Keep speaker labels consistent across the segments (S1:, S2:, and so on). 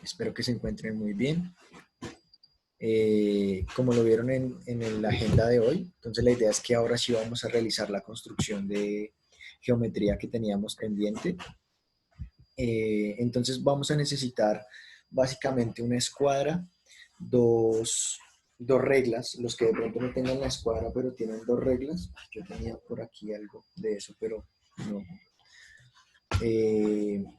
S1: Espero que se encuentren muy bien. Como lo vieron en la agenda de hoy, entonces la idea es que ahora sí vamos a realizar la construcción de geometría que teníamos pendiente. Entonces vamos a necesitar básicamente una escuadra, dos reglas, los que de pronto no tengan la escuadra pero tienen dos reglas. Yo tenía por aquí algo de eso, pero no.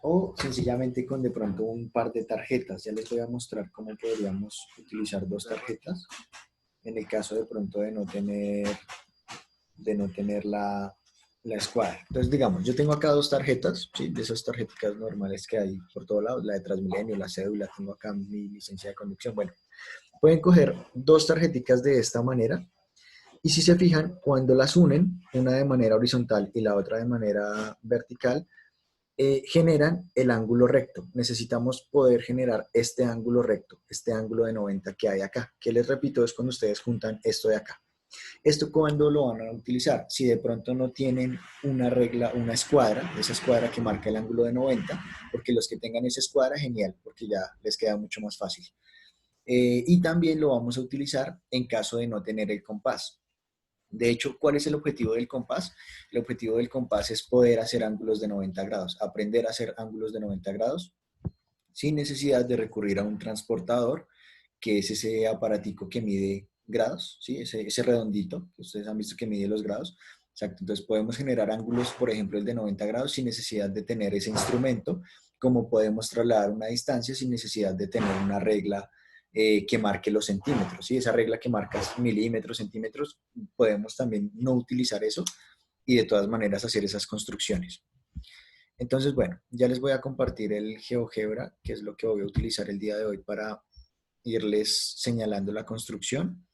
S1: O sencillamente con de pronto un par de tarjetas. Ya les voy a mostrar cómo podríamos utilizar dos tarjetas en el caso de pronto de no tener la escuadra. Entonces, digamos, yo tengo acá dos tarjetas, ¿sí? De esas tarjetas normales que hay por todos lados, la de Transmilenio, la cédula, tengo acá mi licencia de conducción. Bueno, pueden coger dos tarjeticas de esta manera y si se fijan, cuando las unen, una de manera horizontal y la otra de manera vertical, generan el ángulo recto. Necesitamos poder generar este ángulo recto, este ángulo de 90 que hay acá, que les repito es cuando ustedes juntan esto de acá. ¿Esto cuándo lo van a utilizar? Si de pronto no tienen una regla, una escuadra, esa escuadra que marca el ángulo de 90, porque los que tengan esa escuadra, genial, porque ya les queda mucho más fácil. Y también lo vamos a utilizar en caso de no tener el compás. De hecho, ¿cuál es el objetivo del compás? El objetivo del compás es poder hacer ángulos de 90 grados, aprender a hacer ángulos de 90 grados sin necesidad de recurrir a un transportador, que es ese aparatico que mide grados, ¿sí? ese redondito, que ustedes han visto que mide los grados. Exacto, entonces podemos generar ángulos, por ejemplo, el de 90 grados sin necesidad de tener ese instrumento, como podemos trasladar una distancia sin necesidad de tener una regla que marque los centímetros, ¿sí? Esa regla que marca milímetros, centímetros, podemos también no utilizar eso y de todas maneras hacer esas construcciones. Entonces, bueno, ya les voy a compartir el GeoGebra, que es lo que voy a utilizar el día de hoy para irles señalando la construcción.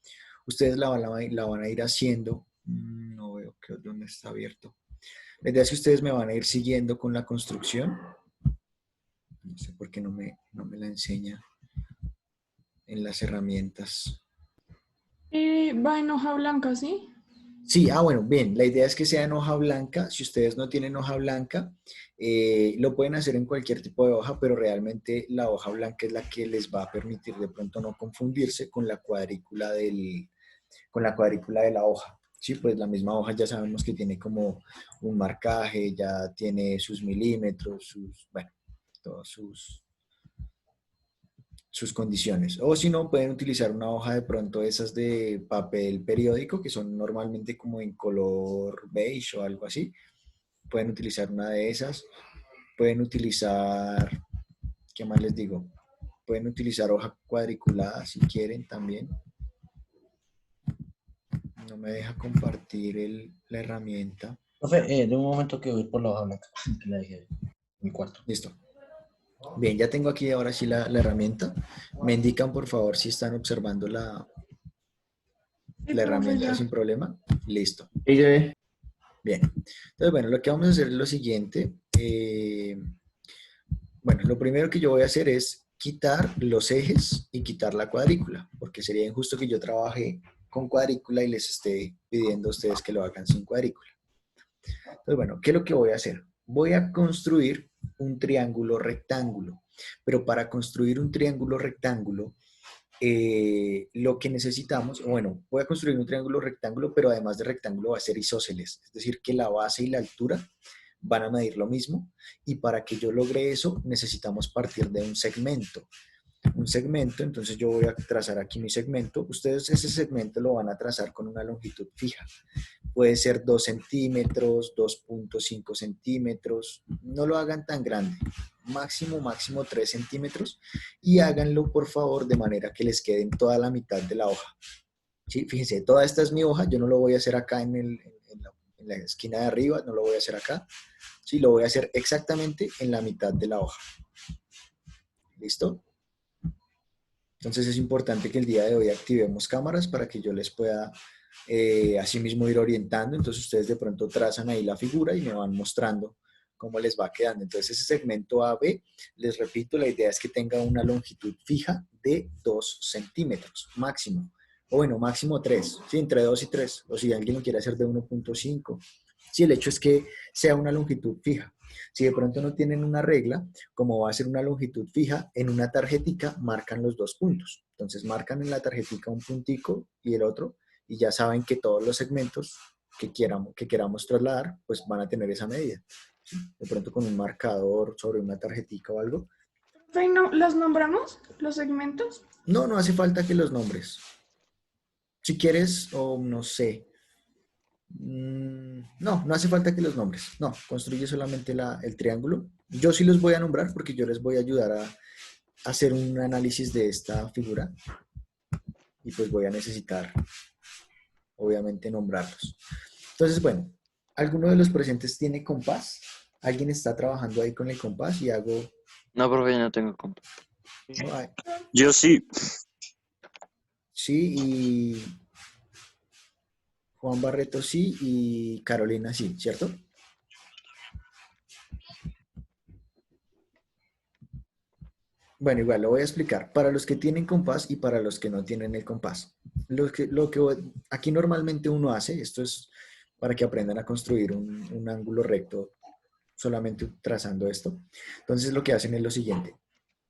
S1: Ustedes la van a ir haciendo. No veo que dónde está abierto. La idea es que ustedes me van a ir siguiendo con la construcción. No sé por qué no me la enseña en las herramientas.
S2: Va en hoja blanca, ¿sí?
S1: Sí, bueno, bien, la idea es que sea en hoja blanca. Si ustedes no tienen hoja blanca, lo pueden hacer en cualquier tipo de hoja, pero realmente la hoja blanca es la que les va a permitir de pronto no confundirse con la cuadrícula de la hoja. Sí, pues la misma hoja ya sabemos que tiene como un marcaje, ya tiene sus milímetros, bueno, todos sus condiciones. O si no, pueden utilizar una hoja de pronto esas de papel periódico, que son normalmente como en color beige o algo así. Pueden utilizar una de esas. Pueden utilizar, ¿qué más les digo? Pueden utilizar hoja cuadriculada si quieren también. No me deja compartir la herramienta.
S3: Profe, de un momento que voy por la hoja blanca, que la dejé en mi cuarto.
S1: Listo. Bien, ya tengo aquí ahora sí la herramienta. Me indican por favor si están observando la,
S2: Sí,
S1: la
S2: profe,
S1: herramienta
S2: ya.
S1: sin problema. Listo.
S3: Y yo,
S1: Bien. Entonces, bueno, lo que vamos a hacer es lo siguiente. Bueno, lo primero que yo voy a hacer es quitar los ejes y quitar la cuadrícula, porque sería injusto que yo trabaje con cuadrícula y les esté pidiendo a ustedes que lo hagan sin cuadrícula. Entonces, bueno, ¿qué es lo que voy a hacer? Voy a construir un triángulo rectángulo, pero para construir un triángulo rectángulo, lo que necesitamos, bueno, voy a construir un triángulo rectángulo, pero además de rectángulo va a ser isósceles, es decir, que la base y la altura van a medir lo mismo, y para que yo logre eso necesitamos partir de un segmento. Entonces yo voy a trazar aquí mi segmento. Ustedes ese segmento lo van a trazar con una longitud fija. Puede ser 2 centímetros, 2.5 centímetros. No lo hagan tan grande. Máximo 3 centímetros. Y háganlo, por favor, de manera que les quede en toda la mitad de la hoja. ¿Sí? Fíjense, toda esta es mi hoja. Yo no lo voy a hacer acá en la esquina de arriba. No lo voy a hacer acá. Sí, lo voy a hacer exactamente en la mitad de la hoja. ¿Listo? Entonces es importante que el día de hoy activemos cámaras para que yo les pueda asimismo ir orientando. Entonces ustedes de pronto trazan ahí la figura y me van mostrando cómo les va quedando. Entonces ese segmento AB, les repito, la idea es que tenga una longitud fija de 2 centímetros máximo. O bueno, máximo 3, ¿sí? Entre 2 y 3. O si alguien lo quiere hacer de 1.5 Si el hecho es que sea una longitud fija. Si de pronto no tienen una regla, como va a ser una longitud fija, en una tarjetica marcan los dos puntos. Entonces marcan en la tarjetica un puntico y el otro, y ya saben que todos los segmentos que queramos trasladar, pues van a tener esa medida. ¿Sí? De pronto con un marcador sobre una tarjetica o algo.
S2: Profe, ¿no los nombramos, los segmentos?
S1: No, no hace falta que los nombres. Si quieres, o no sé. No, no hace falta que los nombres. No, construye solamente el triángulo. Yo sí los voy a nombrar porque yo les voy a ayudar a hacer un análisis de esta figura. Y pues voy a necesitar, obviamente, nombrarlos. Entonces, bueno, ¿alguno de los presentes tiene compás? ¿Alguien está trabajando ahí con el compás? Y hago...
S4: No, profe, yo no tengo compa.
S1: no,
S5: Yo sí.
S1: sí, y Juan Barreto sí, y Carolina sí, ¿cierto? Bueno, igual lo voy a explicar. Para los que tienen compás y para los que no tienen el compás. Aquí normalmente uno hace, esto es para que aprendan a construir un ángulo recto solamente trazando esto. Entonces lo que hacen es lo siguiente.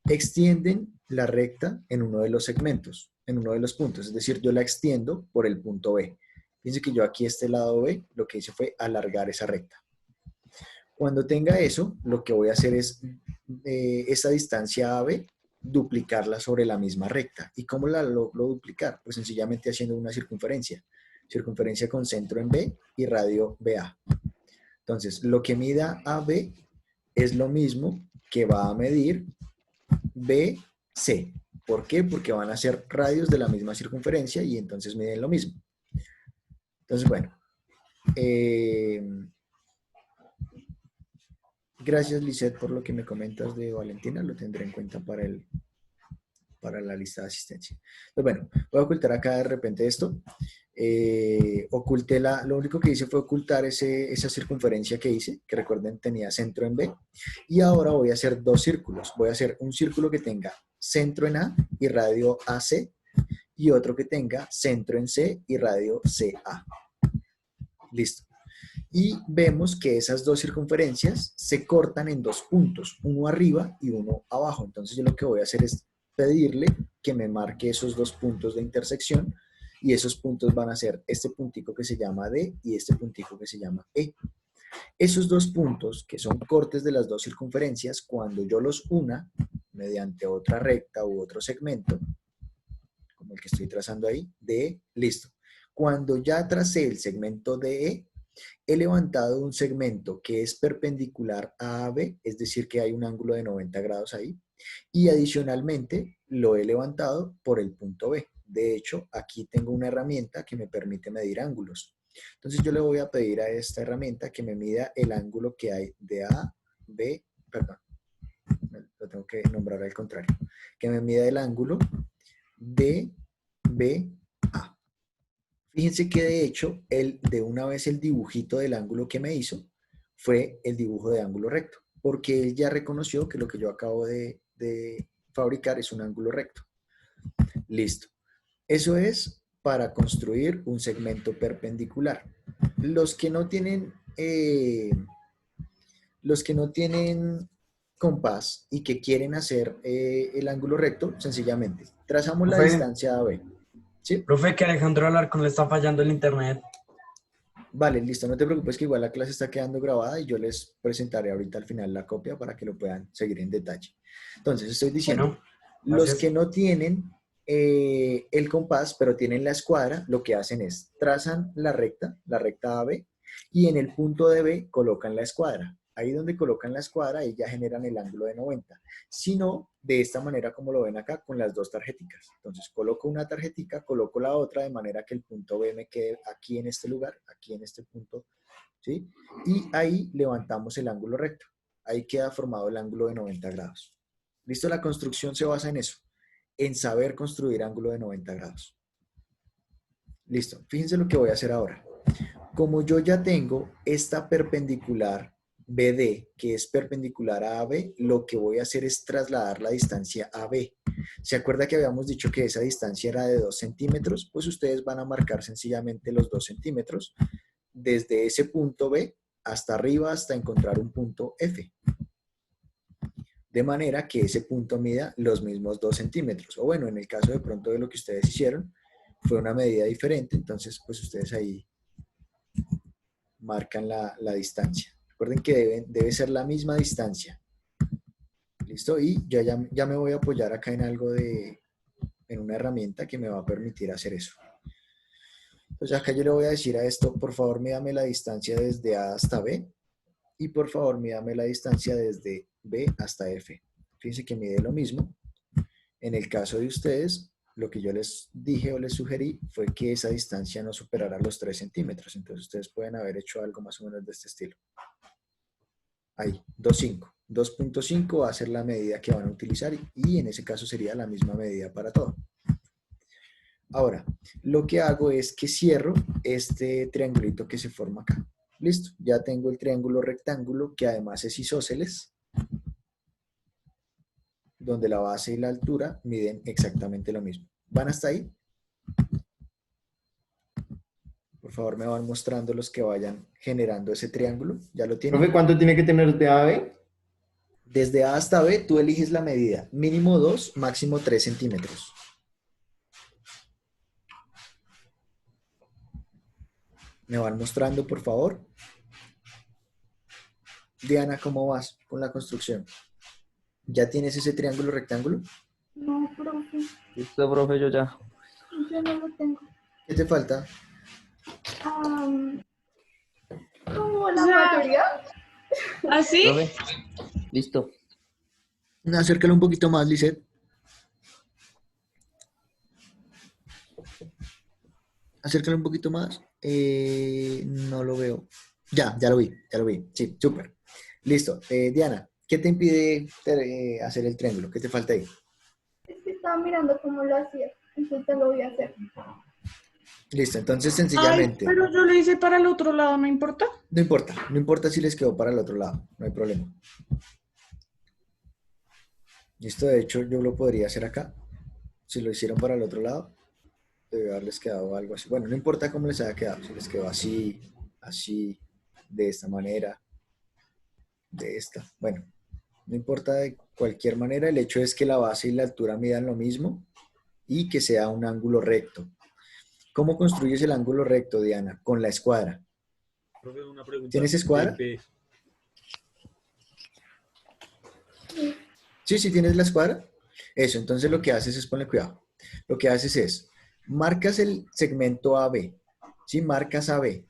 S1: Extienden la recta en uno de los segmentos, en uno de los puntos. Es decir, yo la extiendo por el punto B. Fíjense que yo aquí este lado B, lo que hice fue alargar esa recta. Cuando tenga eso, lo que voy a hacer es esa distancia AB, duplicarla sobre la misma recta. ¿Y cómo la logro duplicar? Pues sencillamente haciendo una circunferencia. Circunferencia con centro en B y radio BA. Entonces, lo que mida AB es lo mismo que va a medir BC. ¿Por qué? Porque van a ser radios de la misma circunferencia y entonces miden lo mismo. Entonces, bueno. Gracias, Lisette, por lo que me comentas de Valentina. Lo tendré en cuenta para la lista de asistencia. Pues bueno, voy a ocultar acá de repente esto. Oculté lo único que hice fue ocultar esa circunferencia que hice, que recuerden tenía centro en B. Y ahora voy a hacer dos círculos. Voy a hacer un círculo que tenga centro en A y radio AC, y otro que tenga centro en C y radio CA. Listo. Y vemos que esas dos circunferencias se cortan en dos puntos, uno arriba y uno abajo. Entonces yo lo que voy a hacer es pedirle que me marque esos dos puntos de intersección, y esos puntos van a ser este puntico que se llama D y este puntico que se llama E. Esos dos puntos, que son cortes de las dos circunferencias, cuando yo los una mediante otra recta u otro segmento, como el que estoy trazando ahí, DE, listo. Cuando ya tracé el segmento DE, he levantado un segmento que es perpendicular a AB, es decir, que hay un ángulo de 90 grados ahí, y adicionalmente lo he levantado por el punto B. De hecho, aquí tengo una herramienta que me permite medir ángulos. Entonces yo le voy a pedir a esta herramienta que me mida el ángulo que hay de A, B, perdón, lo tengo que nombrar al contrario, que me mida el ángulo de B, A. Fíjense que de hecho, de una vez el dibujito del ángulo que me hizo fue el dibujo de ángulo recto, porque él ya reconoció que lo que yo acabo de fabricar es un ángulo recto. Listo. Eso es para construir un segmento perpendicular. Los que no tienen compás y que quieren hacer el ángulo recto, sencillamente trazamos la distancia AB. ¿Sí?
S6: Profe, que Alejandro Alarcón le está fallando el internet.
S1: Vale, listo, no te preocupes que igual la clase está quedando grabada y yo les presentaré ahorita al final la copia para que lo puedan seguir en detalle. Entonces, estoy diciendo,
S6: Bueno,
S1: los que no tienen el compás, pero tienen la escuadra, lo que hacen es trazan la recta AB, y en el punto de B colocan la escuadra. Ahí donde colocan la escuadra, ahí ya generan el ángulo de 90. Si no, de esta manera como lo ven acá, con las dos tarjeticas. Entonces coloco una tarjetica, coloco la otra, de manera que el punto B me quede aquí en este lugar, aquí en este punto, ¿sí? Y ahí levantamos el ángulo recto. Ahí queda formado el ángulo de 90 grados. ¿Listo? La construcción se basa en eso, en saber construir ángulo de 90 grados. Listo. Fíjense lo que voy a hacer ahora. Como yo ya tengo esta perpendicular BD, que es perpendicular a AB, lo que voy a hacer es trasladar la distancia AB. ¿Se acuerda que habíamos dicho que esa distancia era de 2 centímetros? Pues ustedes van a marcar sencillamente los 2 centímetros desde ese punto B hasta arriba hasta encontrar un punto F. De manera que ese punto mida los mismos 2 centímetros. O bueno, en el caso de pronto de lo que ustedes hicieron, fue una medida diferente, entonces pues ustedes ahí marcan la distancia. Recuerden que debe ser la misma distancia. ¿Listo? Y yo ya me voy a apoyar acá en algo en una herramienta que me va a permitir hacer eso. Entonces acá yo le voy a decir a esto, por favor, mídame la distancia desde A hasta B. Y por favor, mídame la distancia desde B hasta F. Fíjense que mide lo mismo. En el caso de ustedes, lo que yo les dije o les sugerí fue que esa distancia no superara los 3 centímetros. Entonces ustedes pueden haber hecho algo más o menos de este estilo. Ahí, 2.5. 2.5 va a ser la medida que van a utilizar y en ese caso sería la misma medida para todo. Ahora, lo que hago es que cierro este triangulito que se forma acá. Listo, ya tengo el triángulo rectángulo que además es isósceles, donde la base y la altura miden exactamente lo mismo. ¿Van hasta ahí? Por favor, me van mostrando los que vayan generando ese triángulo. ¿Ya lo tienen?
S5: Profe, ¿cuánto tiene que tener de A a B?
S1: Desde A hasta B, tú eliges la medida. Mínimo 2, máximo 3 centímetros. ¿Me van mostrando, por favor? Diana, ¿cómo vas con la construcción? ¿Ya tienes ese triángulo rectángulo?
S2: No, profe,
S4: Listo, profe, yo ya.
S2: yo no lo tengo.
S1: ¿Qué te falta?
S2: ¿Como la mayoría? ¿Así?
S4: Profe, listo.
S1: Acércalo un poquito más, Lisette. Acércalo un poquito más. No lo veo. Ya lo vi. Sí, súper. Listo. Diana, ¿qué te impide hacer el triángulo? ¿Qué te falta ahí?
S7: Es que estaba mirando cómo lo hacía, entonces te lo voy a hacer.
S1: Listo, entonces
S2: Ay,
S1: sencillamente,
S2: pero yo lo hice para el otro lado, ¿no importa?
S1: no importa si les quedó para el otro lado, no hay problema. Listo, de hecho yo lo podría hacer acá. Si lo hicieron para el otro lado, debe haberles quedado algo así. Bueno, no importa cómo les haya quedado, si les quedó así, así, de esta manera, de esta. Bueno, no importa de cualquier manera, el hecho es que la base y la altura midan lo mismo y que sea un ángulo recto. ¿Cómo construyes el ángulo recto, Diana? Con la escuadra.
S8: Profe, una pregunta.
S1: ¿Tienes escuadra? Sí, tienes la escuadra. Eso, entonces lo que haces es, ponle cuidado. Lo que haces es, marcas el segmento AB, ¿sí? Marcas AB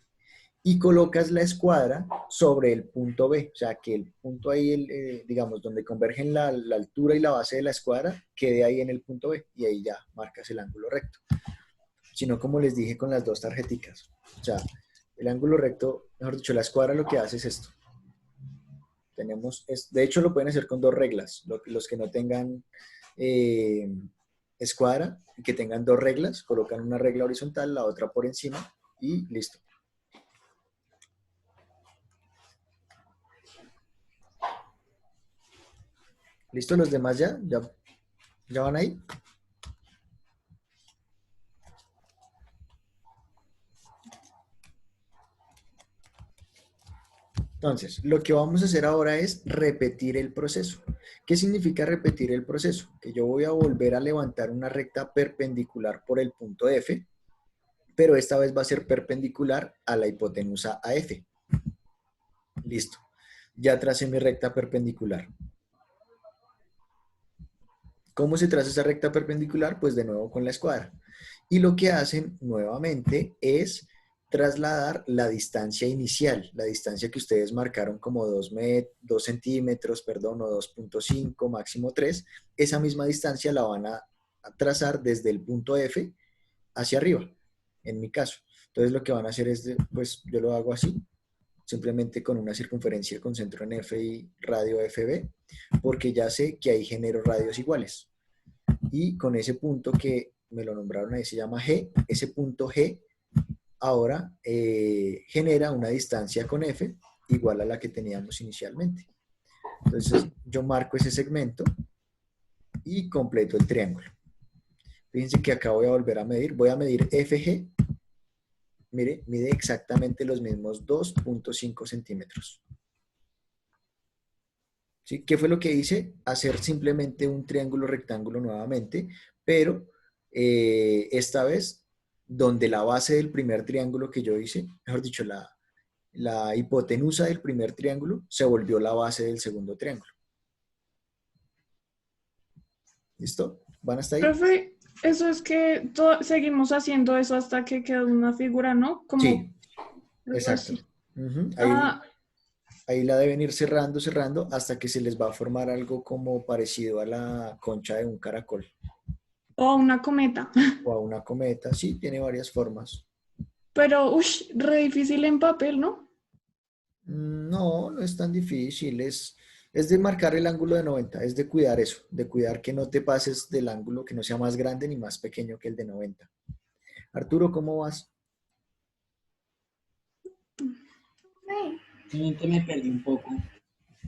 S1: y colocas la escuadra sobre el punto B. O sea, que el punto ahí, digamos, donde convergen la altura y la base de la escuadra, quede ahí en el punto B y ahí ya marcas el ángulo recto. Sino como les dije con las dos tarjeticas. O sea, el ángulo recto, mejor dicho, la escuadra lo que hace es esto. De hecho, lo pueden hacer con dos reglas. Los que no tengan escuadra y que tengan dos reglas, colocan una regla horizontal, la otra por encima y listo. ¿Listo? ¿Los demás ya van ahí? Entonces, lo que vamos a hacer ahora es repetir el proceso. ¿Qué significa repetir el proceso? Que yo voy a volver a levantar una recta perpendicular por el punto F, pero esta vez va a ser perpendicular a la hipotenusa AF. Listo. Ya tracé mi recta perpendicular. ¿Cómo se traza esa recta perpendicular? Pues de nuevo con la escuadra. Y lo que hacen nuevamente es trasladar la distancia inicial, la distancia que ustedes marcaron como 2 centímetros, perdón, o 2.5, máximo 3, esa misma distancia la van a trazar desde el punto F hacia arriba, en mi caso. Entonces lo que van a hacer es, pues yo lo hago así, simplemente con una circunferencia con centro en F y radio FB, porque ya sé que ahí genero radios iguales. Y con ese punto que me lo nombraron ahí, se llama G, ese punto G ahora genera una distancia con F igual a la que teníamos inicialmente. Entonces yo marco ese segmento y completo el triángulo. Fíjense que acá voy a volver a medir, voy a medir FG Mire, mide exactamente los mismos 2.5 centímetros. ¿Sí? ¿Qué fue lo que hice? Hacer simplemente un triángulo rectángulo nuevamente, pero esta vez donde la base del primer triángulo que yo hice, mejor dicho, la hipotenusa del primer triángulo se volvió la base del segundo triángulo. ¿Listo? ¿Van hasta ahí?
S2: Profe, eso es que seguimos haciendo eso hasta que queda una figura, ¿no? Como
S1: Sí,
S2: algo
S1: exacto.
S2: así.
S1: Ujú.
S2: Ah,
S1: Ahí la deben ir cerrando, cerrando, hasta que se les va a formar algo como parecido a la concha de un caracol
S2: o una cometa.
S1: o a una cometa. Sí, tiene varias formas.
S2: Pero, uff, re difícil en papel, ¿no?
S1: No, no es tan difícil. Es de marcar el ángulo de 90, es de cuidar eso, de cuidar que no te pases del ángulo, que no sea más grande ni más pequeño que el de 90. Arturo, ¿cómo vas?
S7: Sí.
S3: Simplemente me perdí un poco.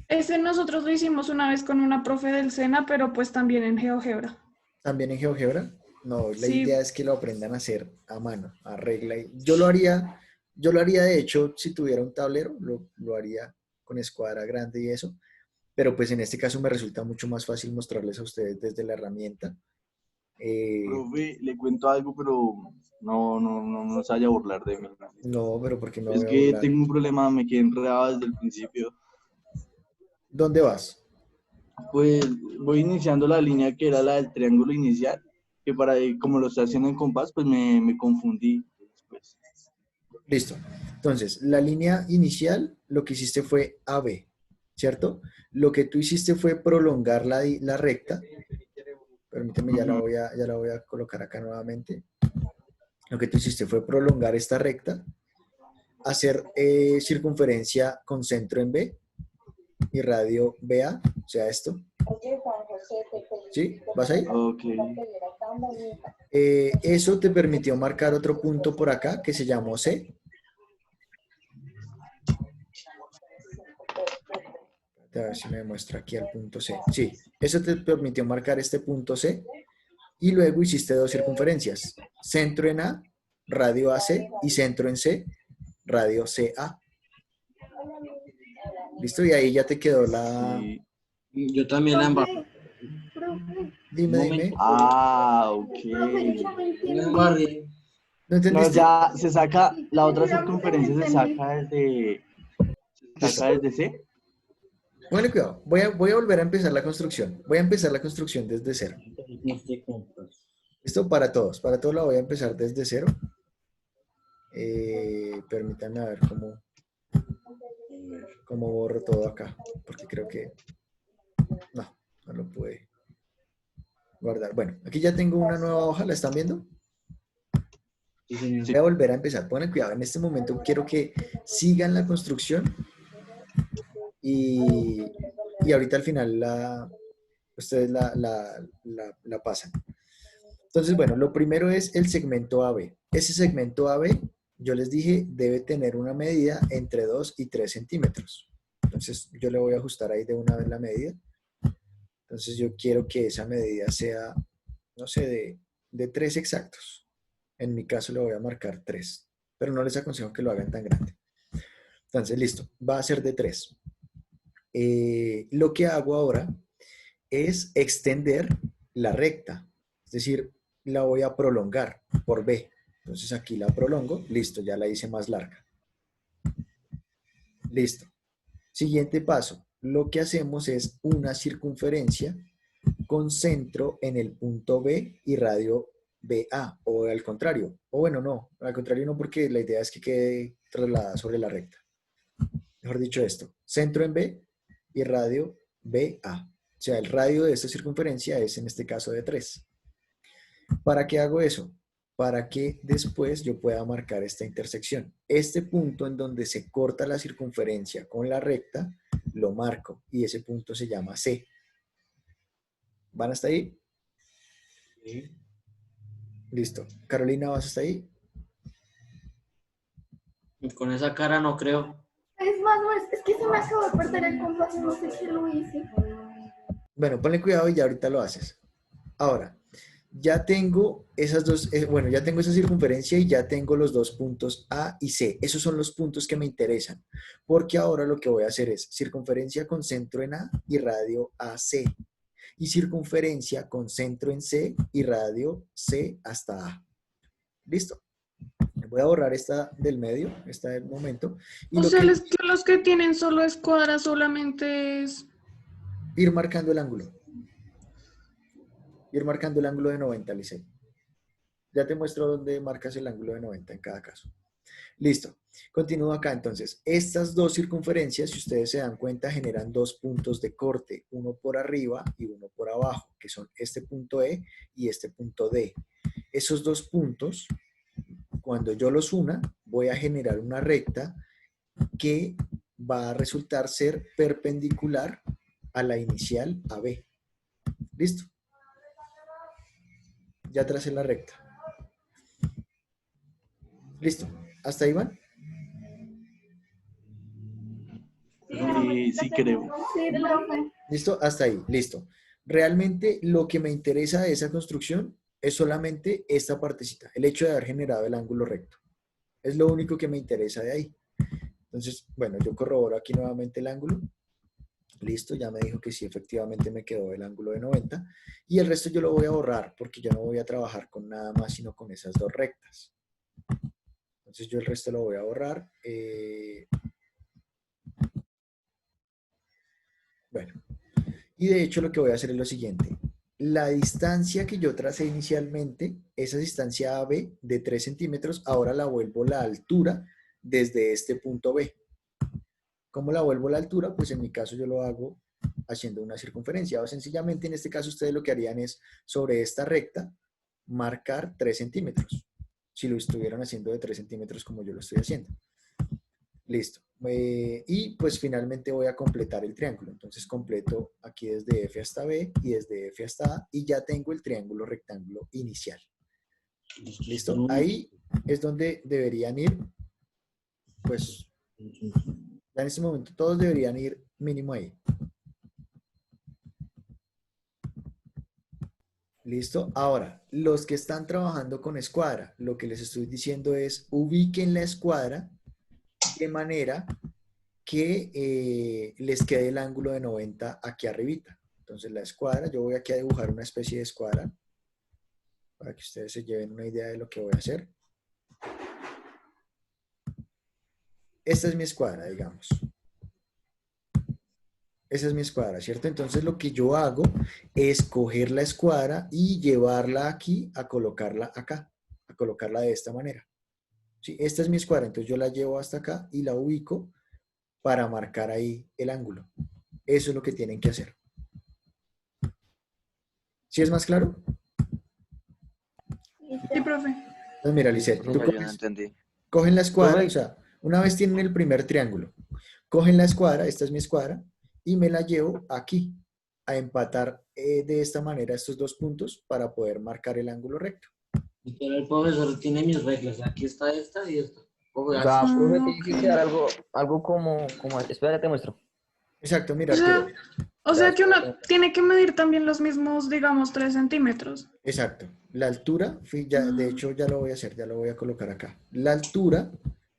S2: Ese nosotros lo hicimos una vez con una profe del SENA, pero pues también en GeoGebra.
S1: ¿También en GeoGebra? No, la idea
S2: Sí,
S1: es que lo aprendan a hacer a mano, a regla. Yo lo haría de hecho si tuviera un tablero, lo haría con escuadra grande y eso, pero pues en este caso me resulta mucho más fácil mostrarles a ustedes desde la herramienta.
S8: Profe, le cuento algo, pero no se vaya a burlar de mí.
S1: No, pero porque me
S8: Es
S1: voy a
S8: que
S1: burlar.
S8: tengo un problema, me quedé enredado desde el principio.
S1: ¿Dónde vas?
S8: Pues voy iniciando la línea que era la del triángulo inicial, que como lo estoy haciendo en compás, pues me confundí. Pues,
S1: Listo. Entonces, la línea inicial, lo que hiciste fue AB, ¿cierto? Lo que tú hiciste fue prolongar la recta. Permíteme, ya la voy a colocar acá nuevamente. Lo que tú hiciste fue prolongar esta recta, hacer circunferencia con centro en B y radio BA, o sea, esto. ¿Sí? ¿Vas ahí?
S8: ok.
S1: Eso te permitió marcar otro punto por acá que se llamó C. A ver si me muestra aquí el punto C. Sí, eso te permitió marcar este punto C y luego hiciste dos circunferencias. Centro en A, radio AC y centro en C, radio CA. ¿Listo? Y ahí ya te quedó la...
S8: Sí.
S3: Yo también la embarré.
S7: Profe,
S1: Dime,
S3: Un
S1: dime.
S3: momento.
S8: Ah, ok.
S7: profe, yo no
S3: La
S7: entendí.
S3: embarré.
S1: ¿No
S8: No,
S1: entendiste?
S8: ya se saca,
S7: Sí,
S8: la otra
S7: digamos que no
S8: circunferencia
S7: entendí.
S8: se
S1: Listo.
S8: saca desde C.
S1: Bueno, cuidado. Voy a volver a empezar la construcción. Voy a empezar la construcción desde cero. Esto para todos. Para todos la voy a empezar desde cero. Permítanme a ver cómo borro todo acá. Porque creo que... No lo pude guardar. Bueno, aquí ya tengo una nueva hoja. ¿La están viendo?
S3: Sí, señor.
S1: Voy a volver a empezar. Pongan cuidado. En este momento quiero que sigan la construcción y ahorita al final ustedes la pasan. Entonces, bueno, lo primero es el segmento AB. Ese segmento AB, yo les dije, debe tener una medida entre 2 y 3 centímetros. Entonces, yo le voy a ajustar ahí de una vez la medida. Entonces, yo quiero que esa medida sea, no sé, de 3 exactos. En mi caso le voy a marcar 3, pero no les aconsejo que lo hagan tan grande. Entonces, listo, va a ser de 3. Lo que hago ahora es extender la recta, es decir, la voy a prolongar por B. Entonces aquí la prolongo, listo, ya la hice más larga. Listo. Siguiente paso, lo que hacemos es una circunferencia con centro en el punto B y radio BA, o al contrario, o bueno, no, al contrario no, porque la idea es que quede trasladada sobre la recta. Mejor dicho esto, centro en B y radio BA. O sea, el radio de esta circunferencia es en este caso de 3. ¿Para qué hago eso? Para que después yo pueda marcar esta intersección. Este punto en donde se corta la circunferencia con la recta, lo marco y ese punto se llama C. ¿Van hasta ahí?
S3: Sí.
S1: Listo. Carolina, ¿vas hasta ahí?
S3: Y con esa cara no creo.
S7: Es más, no, es que se me acabó de perder el compás, no sé qué lo hice.
S1: Bueno, ponle cuidado y ya ahorita lo haces. Ahora, Ya tengo esas dos, bueno, ya tengo esa circunferencia y ya tengo los dos puntos A y C. Esos son los puntos que me interesan, porque ahora lo que voy a hacer es circunferencia con centro en A y radio AC. Y circunferencia con centro en C y radio C hasta A. ¿Listo? Voy a borrar esta del medio, esta del momento. Y
S2: O
S1: lo
S2: sea,
S1: que
S2: los que tienen solo escuadra solamente es...
S1: ir marcando el ángulo. Ir marcando el ángulo de 90, Licey. Ya te muestro dónde marcas el ángulo de 90 en cada caso. Listo. Continúo acá entonces. Estas dos circunferencias, si ustedes se dan cuenta, generan dos puntos de corte, uno por arriba y uno por abajo, que son este punto E y este punto D. Esos dos puntos, cuando yo los una, voy a generar una recta que va a resultar ser perpendicular a la inicial AB. ¿Listo? Ya tracé la recta. ¿Listo? ¿Hasta ahí van?
S8: Sí, creo.
S7: Sí, profe.
S1: ¿Listo? Hasta ahí. Listo. Realmente lo que me interesa de esa construcción es solamente esta partecita, el hecho de haber generado el ángulo recto. Es lo único que me interesa de ahí. Entonces, bueno, yo corroboro aquí nuevamente el ángulo. Listo, ya me dijo que sí, efectivamente me quedó el ángulo de 90. Y el resto yo lo voy a borrar porque yo no voy a trabajar con nada más sino con esas dos rectas. Entonces yo el resto lo voy a borrar. Bueno, y de hecho lo que voy a hacer es lo siguiente. La distancia que yo tracé inicialmente, esa distancia AB de 3 centímetros, ahora la vuelvo la altura desde este punto B. ¿Cómo la vuelvo la altura? Pues en mi caso yo lo hago haciendo una circunferencia. O sencillamente en este caso ustedes lo que harían es sobre esta recta marcar 3 centímetros. Si lo estuvieran haciendo de 3 centímetros como yo lo estoy haciendo. Listo. Y pues finalmente voy a completar el triángulo. Entonces completo aquí desde F hasta B y desde F hasta A y ya tengo el triángulo rectángulo inicial. ¿Listo? Ahí es donde deberían ir, pues, ya en este momento todos deberían ir mínimo ahí. ¿Listo? Ahora, los que están trabajando con escuadra, lo que les estoy diciendo es ubiquen la escuadra de manera que les quede el ángulo de 90 aquí arribita. Entonces la escuadra, yo voy aquí a dibujar una especie de escuadra para que ustedes se lleven una idea de lo que voy a hacer. Esta es mi escuadra, digamos. Esa es mi escuadra, ¿cierto? Entonces lo que yo hago es coger la escuadra y llevarla aquí a colocarla acá, a colocarla de esta manera. ¿Sí? Esta es mi escuadra, entonces yo la llevo hasta acá y la ubico para marcar ahí el ángulo. Eso es lo que tienen que hacer. ¿Sí es más claro?
S2: Sí, profe.
S1: Entonces mira, Lisette, tú
S9: Profe, yo no entendí.
S1: cogen la escuadra,
S4: Profe.
S1: o sea, una vez tienen el primer triángulo, cogen la escuadra, esta es mi escuadra, y me la llevo aquí a empatar de esta manera estos dos puntos para poder marcar el ángulo recto.
S3: Pero el profesor tiene mis reglas. Aquí está esta y esta.
S4: O sea, profe, tiene
S2: ok.
S4: que quedar algo como, espera, te muestro.
S1: Exacto, mira,
S2: O sea,
S1: Arturo.
S2: O sea que uno tiene que medir también los mismos, digamos, 3 centímetros.
S1: Exacto. La altura, ya, de hecho ya lo voy a hacer, ya lo voy a colocar acá. La altura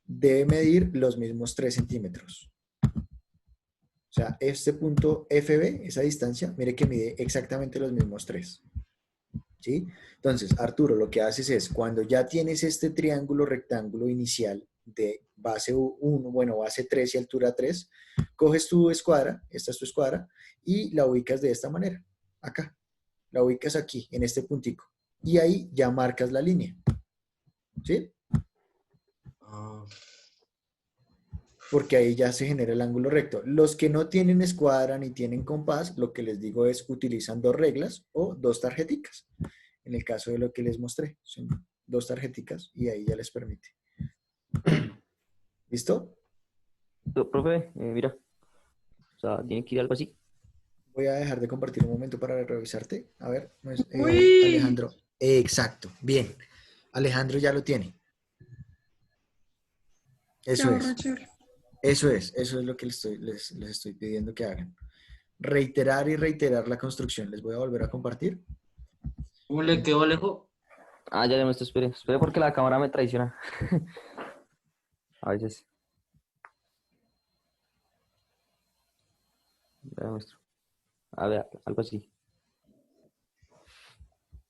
S1: debe medir los mismos 3 centímetros. O sea, este punto FB, esa distancia, mire que mide exactamente los mismos 3. ¿Sí? Entonces, Arturo, lo que haces es, cuando ya tienes este triángulo rectángulo inicial de base 1, bueno, base 3 y altura 3, coges tu escuadra, esta es tu escuadra, y la ubicas de esta manera, acá. La ubicas aquí, en este puntico. Y ahí ya marcas la línea. ¿Sí? Porque ahí ya se genera el ángulo recto. Los que no tienen escuadra ni tienen compás, lo que les digo es utilizan 2 reglas o 2 tarjeticas. En el caso de lo que les mostré, son 2 tarjeticas y ahí ya les permite. ¿Listo?
S4: Profe, mira. O sea, tiene que ir algo así.
S1: Voy a dejar de compartir un momento para revisarte. A ver,
S2: Uy.
S1: Alejandro. Exacto, bien. Alejandro ya lo tiene. Eso es. Eso es lo que les estoy pidiendo que hagan. Reiterar y reiterar la construcción. Les voy a volver a compartir.
S3: ¿Cómo le quedó, Alejo?
S4: Ah, ya le muestro, espere. Espere porque la cámara me traiciona. A veces. Ya le muestro. A ver, algo así.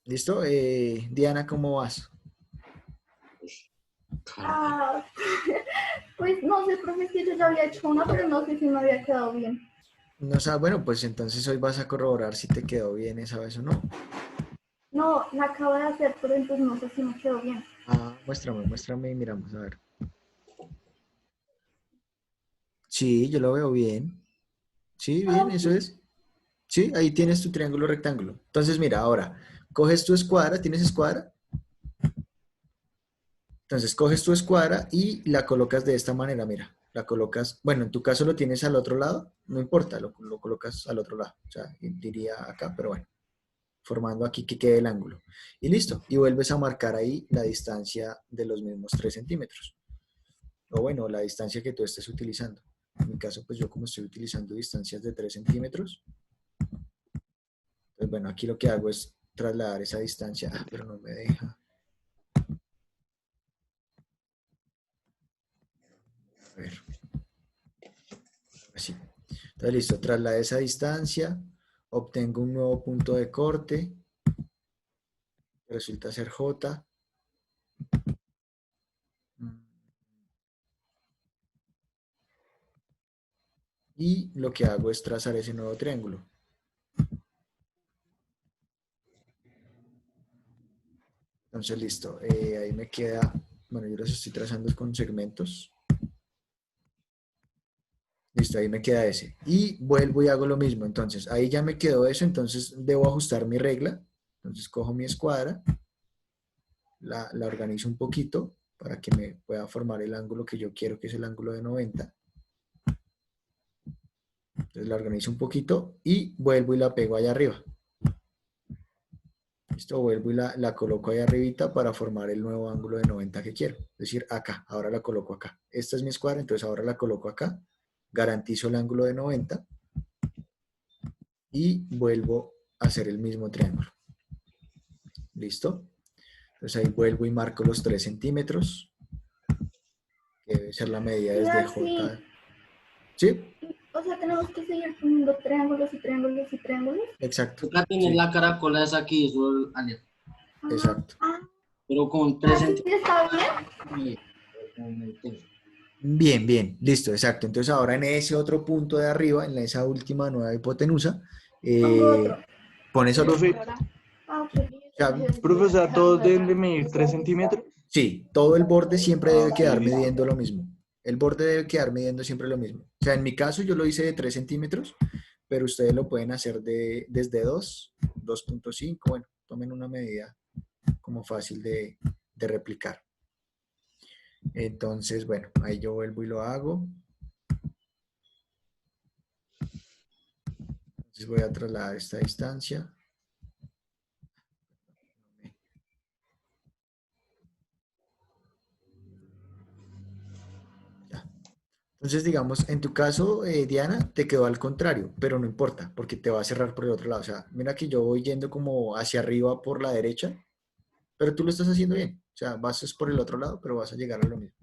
S1: ¿Listo? Diana, ¿cómo vas?
S7: Ah, pues no sé, profe, es que yo ya había hecho una, pero no sé si me había quedado bien.
S1: No, bueno, pues entonces hoy vas a corroborar si te quedó bien esa vez o no.
S7: No, la acabo de hacer, pero entonces no sé si me quedó bien.
S1: Ah, muéstrame y miramos, a ver. Sí, yo lo veo bien. Sí,
S7: Ah,
S1: bien, eso
S7: ok.
S1: es. Sí, ahí tienes tu triángulo rectángulo. Entonces, mira, ahora, coges tu escuadra, ¿tienes escuadra? Entonces, coges tu escuadra y la colocas de esta manera, mira. La colocas, bueno, en tu caso lo tienes al otro lado, no importa, lo colocas al otro lado. O sea, diría acá, pero bueno, formando aquí que quede el ángulo. Y listo, y vuelves a marcar ahí la distancia de los mismos 3 centímetros. O bueno, la distancia que tú estés utilizando. En mi caso, pues yo como estoy utilizando distancias de 3 centímetros, pues bueno, aquí lo que hago es trasladar esa distancia. Ah, pero no me deja. A ver, así. Entonces, listo, trasladé esa distancia, obtengo un nuevo punto de corte, que resulta ser J. Y lo que hago es trazar ese nuevo triángulo. Entonces, listo, ahí me queda, bueno, yo los estoy trazando con segmentos. Listo, ahí me queda ese. Y vuelvo y hago lo mismo. Entonces, ahí ya me quedó eso. Entonces, debo ajustar mi regla. Entonces, cojo mi escuadra, la organizo un poquito para que me pueda formar el ángulo que yo quiero, que es el ángulo de 90. Entonces, la organizo un poquito y vuelvo y la pego allá arriba. Listo, vuelvo y la coloco ahí arribita para formar el nuevo ángulo de 90 que quiero. Es decir, acá, ahora la coloco acá. Esta es mi escuadra, entonces ahora la coloco acá. Garantizo el ángulo de 90 y vuelvo a hacer el mismo triángulo. ¿Listo? Entonces ahí vuelvo y marco los 3 centímetros, que debe ser la medida
S7: Y
S1: desde
S7: así,
S1: J. ¿Sí?
S7: o sea, tenemos que seguir poniendo triángulos y triángulos y triángulos.
S1: Exacto.
S3: Toca tener
S1: Sí,
S3: la caracola esa que hizo Alejo.
S7: Ah,
S1: exacto.
S7: ah,
S3: Pero con 3
S7: así sí está bien.
S3: centímetros. Con el texto.
S1: Bien, bien, listo, exacto. Entonces ahora en ese otro punto de arriba, en esa última nueva hipotenusa,
S7: Pongo otro.
S1: pones otro.
S8: Profe,
S7: Ah, ok.
S1: O sea,
S8: profe, o sea, todos deben de medir 3 centímetros.
S1: sí, todo el borde siempre
S8: Ah,
S1: debe
S8: ok,
S1: quedar
S8: listo.
S1: midiendo lo mismo. El borde debe quedar midiendo siempre lo mismo. O sea, en mi caso yo lo hice de 3 centímetros, pero ustedes lo pueden hacer desde 2, 2.5. Bueno, tomen una medida como fácil de replicar. Entonces, bueno, ahí yo vuelvo y lo hago. Entonces voy a trasladar esta distancia. Ya. Entonces, digamos, en tu caso, Diana, te quedó al contrario, pero no importa, porque te va a cerrar por el otro lado. O sea, mira que yo voy yendo como hacia arriba por la derecha, pero tú lo estás haciendo bien. O sea, vas es por el otro lado, pero vas a llegar a lo mismo.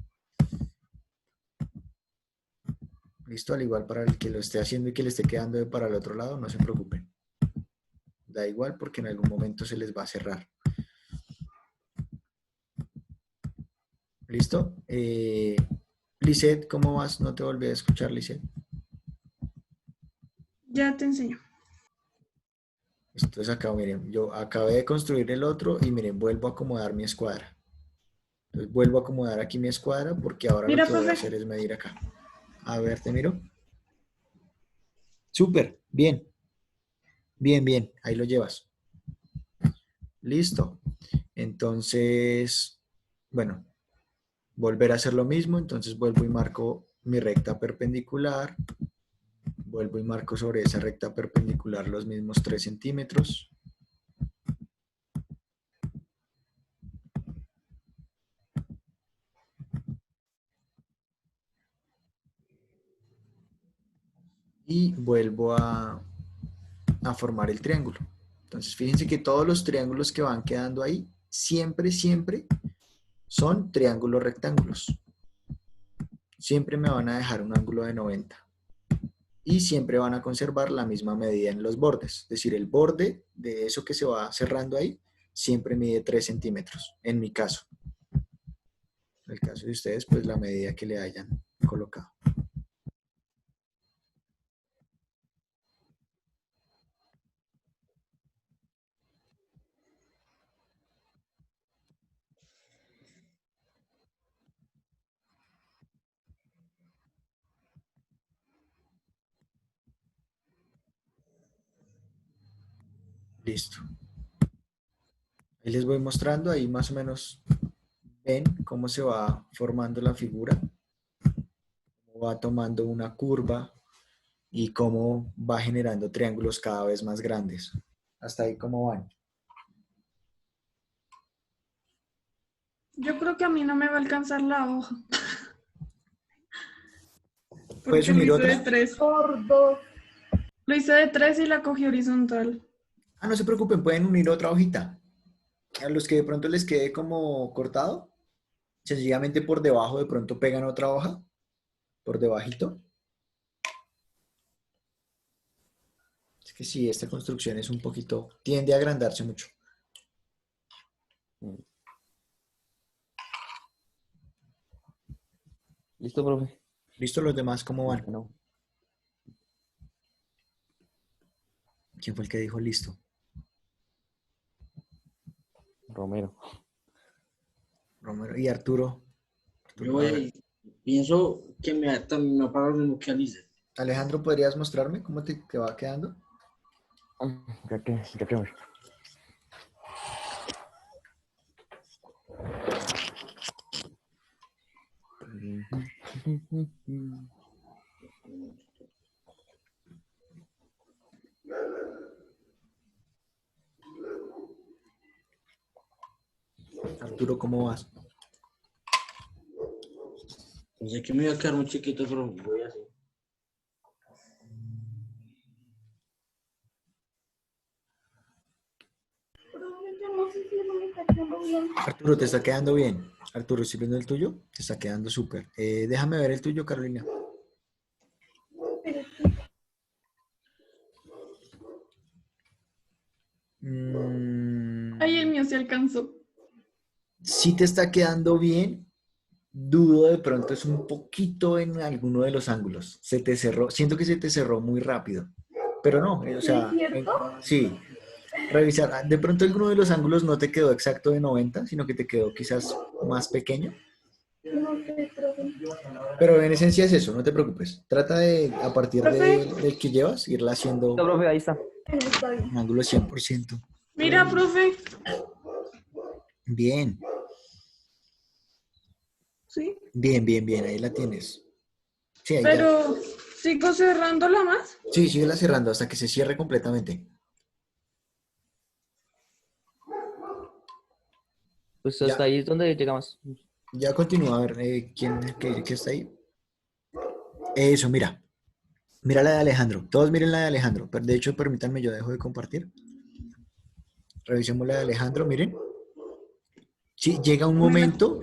S1: Listo, al igual para el que lo esté haciendo y que le esté quedando para el otro lado, no se preocupen. Da igual porque en algún momento se les va a cerrar. ¿Listo? Lisette, ¿cómo vas? No te volví a escuchar, Lisette.
S2: Ya te enseño.
S1: Entonces acá, miren, yo acabé de construir el otro y miren, vuelvo a acomodar mi escuadra. Entonces vuelvo a acomodar aquí mi escuadra porque ahora lo
S2: Mira,
S1: que voy a
S2: profe.
S1: hacer es medir acá. A ver, te miro. Súper, bien, bien, bien, ahí lo llevas. Listo. Entonces, bueno, volver a hacer lo mismo. Entonces vuelvo y marco mi recta perpendicular. Vuelvo y marco sobre esa recta perpendicular los mismos 3 centímetros. Y vuelvo a formar el triángulo. Entonces, fíjense que todos los triángulos que van quedando ahí, siempre, siempre son triángulos rectángulos. Siempre me van a dejar un ángulo de 90. Y siempre van a conservar la misma medida en los bordes. Es decir, el borde de eso que se va cerrando ahí, siempre mide 3 centímetros, en mi caso. En el caso de ustedes, pues la medida que le hayan colocado. Listo. Ahí les voy mostrando, ahí más o menos ven cómo se va formando la figura, cómo va tomando una curva y cómo va generando triángulos cada vez más grandes. Hasta ahí cómo van.
S2: Yo creo que a mí no me va a alcanzar la hoja.
S1: ¿Puedes
S2: Porque lo
S1: unir
S2: hice
S1: otra?
S2: de 3.
S7: Por 2.
S2: Lo hice de 3 y la cogí horizontal.
S1: Ah, no se preocupen, pueden unir otra hojita. A los que de pronto les quede como cortado, sencillamente por debajo de pronto pegan otra hoja, por debajito. Es que sí, esta construcción es un poquito, tiende a agrandarse mucho.
S4: ¿Listo, profe?
S1: ¿Listo los demás cómo van?
S4: No.
S1: ¿Quién fue el que dijo listo?
S4: Romero.
S1: Romero y Arturo.
S3: Yo pienso que también me va para lo mismo que Alice.
S1: Alejandro, ¿podrías mostrarme cómo te va quedando?
S4: Ya que voy.
S1: Arturo, ¿cómo vas?
S3: Pensé que me iba a quedar muy chiquito, pero voy así.
S7: Pero yo no sé si no me está quedando bien.
S1: Arturo, te está quedando bien. Arturo, ¿estoy viendo el tuyo? Te está quedando súper. Déjame ver el tuyo, Carolina.
S7: Pero sí.
S2: Ay, el mío se alcanzó.
S1: Si te está quedando bien, dudo de pronto es un poquito en alguno de los ángulos. Se te cerró, siento que se te cerró muy rápido. Pero no, o sea,
S7: ¿Es cierto?
S1: sí. Revisar, de pronto alguno de los ángulos no te quedó exacto de 90, sino que te quedó quizás más pequeño.
S7: No sé, profe.
S1: Pero en esencia es eso, no te preocupes. Trata de, a partir
S2: Profe.
S1: del que llevas, irla haciendo
S4: Listo, profe, ahí está.
S7: Bueno, está bien.
S1: un ángulo 100%.
S2: Mira, profe.
S1: Bien,
S2: Sí.
S1: bien, bien, bien, ahí la tienes. Sí, ahí ya.
S2: Pero sigo cerrándola más.
S1: Sí, síguela cerrando hasta que se cierre completamente.
S4: Pues
S1: Ya.
S4: hasta ahí es donde llegamos.
S1: Ya continúa, a ver, ¿quién qué está ahí? Eso, mira. Mira la de Alejandro. Todos miren la de Alejandro. Pero de hecho, permítanme, yo dejo de compartir. Revisemos la de Alejandro, miren. Sí, llega un momento